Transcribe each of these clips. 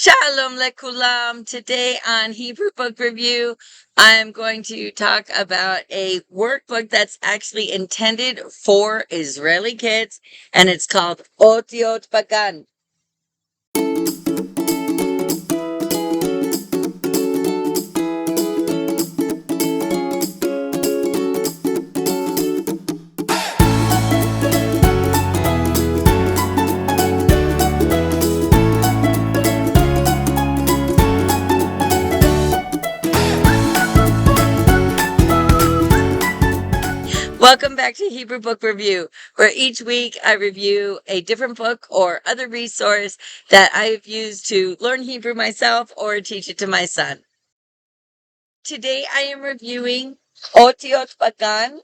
Shalom lekulam. Today on Hebrew Book Review, I'm going to talk about a workbook that's actually intended for Israeli kids, and it's called Otiot Bagan. Welcome back to Hebrew Book Review, where each week I review a different book or other resource that I've used to learn Hebrew myself or teach it to my son. Today I am reviewing Otiot Bagan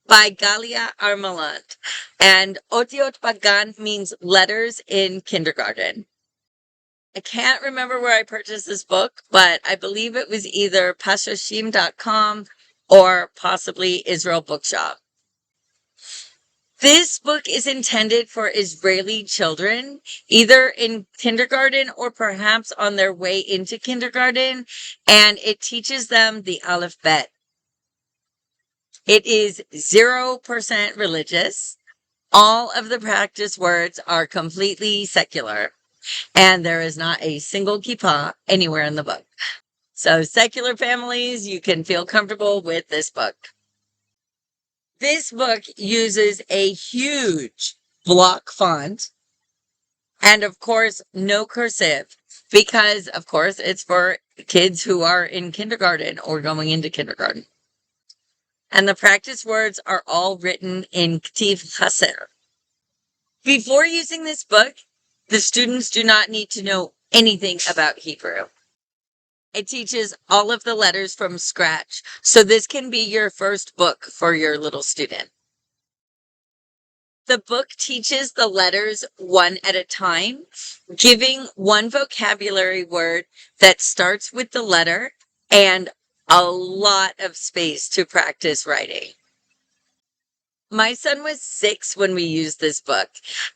by Galia Armalant. And Otiot Bagan means letters in kindergarten. I can't remember where I purchased this book, but I believe it was either pashoshim.com or possibly Israel Bookshop. This book is intended for Israeli children, either in kindergarten or perhaps on their way into kindergarten, and it teaches them the Aleph Bet. It is 0% religious. All of the practice words are completely secular, and there is not a single kippah anywhere in the book. So secular families, you can feel comfortable with this book. This book uses a huge block font and, of course, no cursive because, of course, it's for kids who are in kindergarten or going into kindergarten. And the practice words are all written in Ktiv Chaser. Before using this book, the students do not need to know anything about Hebrew. It teaches all of the letters from scratch, so this can be your first book for your little student. The book teaches the letters one at a time, giving one vocabulary word that starts with the letter and a lot of space to practice writing. My son was 6 when we used this book,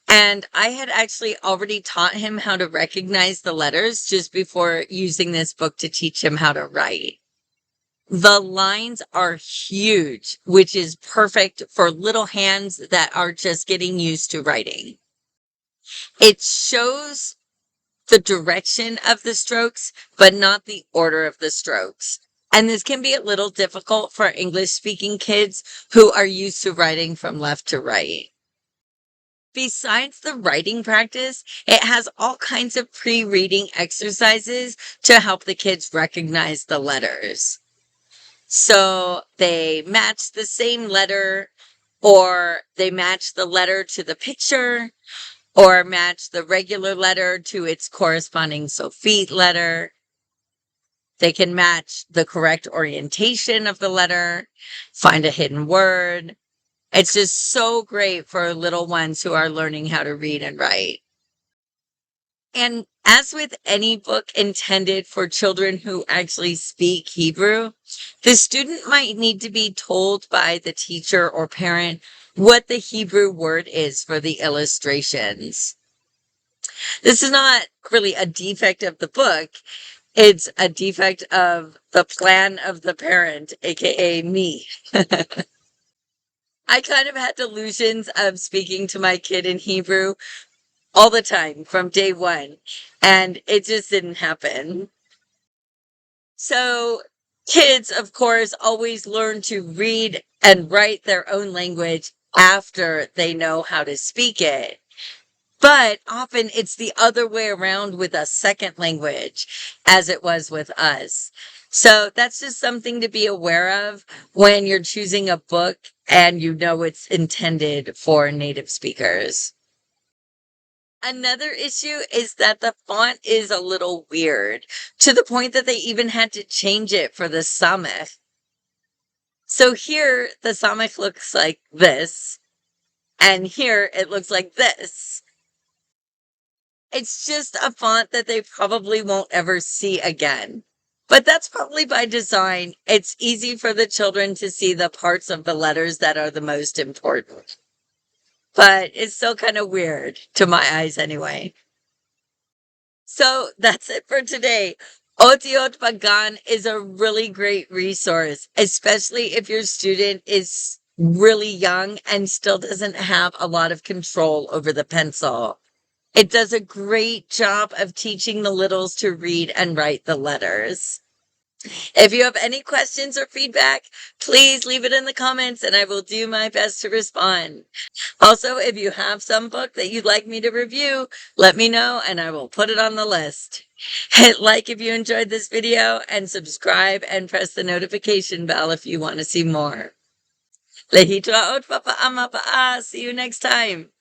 and I had actually already taught him how to recognize the letters just before using this book to teach him how to write. The lines are huge, which is perfect for little hands that are just getting used to writing. It shows the direction of the strokes, but not the order of the strokes. And this can be a little difficult for English-speaking kids who are used to writing from left to right. Besides the writing practice, it has all kinds of pre-reading exercises to help the kids recognize the letters. So they match the same letter, or they match the letter to the picture, or match the regular letter to its corresponding Sofit letter. They can match the correct orientation of the letter, find a hidden word. It's just so great for little ones who are learning how to read and write. And as with any book intended for children who actually speak Hebrew, the student might need to be told by the teacher or parent what the Hebrew word is for the illustrations. This is not really a defect of the book. It's a defect of the plan of the parent, aka me. I kind of had delusions of speaking to my kid in Hebrew all the time from day one, and it just didn't happen. So kids, of course, always learn to read and write their own language after they know how to speak it. But often it's the other way around with a second language, as it was with us. So that's just something to be aware of when you're choosing a book and you know it's intended for native speakers. Another issue is that the font is a little weird, to the point that they even had to change it for the samech. So here, the samech looks like this, and here it looks like this. It's just a font that they probably won't ever see again. But that's probably by design. It's easy for the children to see the parts of the letters that are the most important. But it's still kind of weird, to my eyes anyway. So that's it for today. Otiot Bagan is a really great resource, especially if your student is really young and still doesn't have a lot of control over the pencil. It does a great job of teaching the littles to read and write the letters. If you have any questions or feedback, please leave it in the comments and I will do my best to respond. Also, if you have some book that you'd like me to review, let me know and I will put it on the list. Hit like if you enjoyed this video and subscribe and press the notification bell if you want to see more. Lehitwaot, papa ama paa. See you next time.